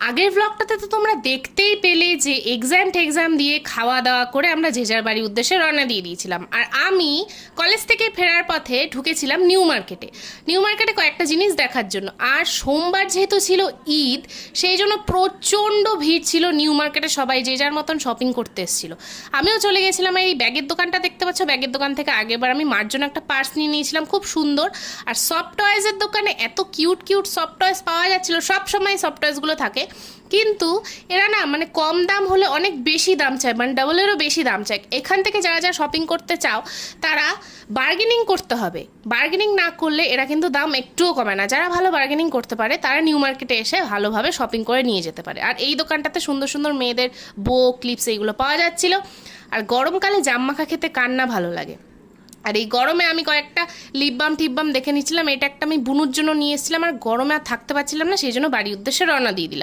আগের ব্লগটাতে তো তোমরা দেখতেই পেলে যে এক্সাম দিয়ে খাওয়া দাওয়া করে আমরা যে যার বাড়ির উদ্দেশ্যে রওনা দিয়ে দিয়েছিলাম। আর আমি কলেজ থেকে ফেরার পথে ঢুকেছিলাম নিউ মার্কেটে কয়েকটা জিনিস দেখার জন্য। আর সোমবার যেহেতু ছিল ঈদ, সেই জন্য প্রচণ্ড ভিড় ছিল নিউ মার্কেটে, সবাই যে যার মতন শপিং করতে এসেছিলো। আমিও চলে গেছিলাম। এই ব্যাগের দোকানটা দেখতে পাচ্ছ, ব্যাগের দোকান থেকে আগেরবার আমি মার জন্য একটা পার্স নিয়ে নিয়েছিলাম, খুব সুন্দর। আর সফট টয়েসের দোকানে এত কিউট সফট টয়েস পাওয়া যাচ্ছিলো, সব সময় সফট টয়েসগুলো থাকে, কিন্তু এরা না মানে কম দাম হলে অনেক বেশি দাম চায়, মানে ডাবলেরও বেশি দাম চায়। এখান থেকে যারা শপিং করতে চাও তারা বার্গেনিং করতে হবে, বার্গেনিং না করলে এরা কিন্তু দাম একটুও কমে না। যারা ভালো বার্গেনিং করতে পারে তারা নিউ মার্কেটে এসে ভালোভাবে শপিং করে নিয়ে যেতে পারে। আর এই দোকানটাতে সুন্দর সুন্দর মেয়েদের বো, ক্লিপস এইগুলো পাওয়া যাচ্ছিলো। আর গরমকালে জাম মাখা খেতে কার না ভালো লাগে। আর এই গরমে আমি কয়েকটা লিপ বাম দেখে নিচ্ছিলাম। এটা একটা আমি বুনুর জন্য নিয়ে এসেছিলাম, আর গরমে আর থাকতে পারছিলাম না, সেই জন্য বাড়ির উদ্দেশ্যে রওনা দিয়ে দিলাম।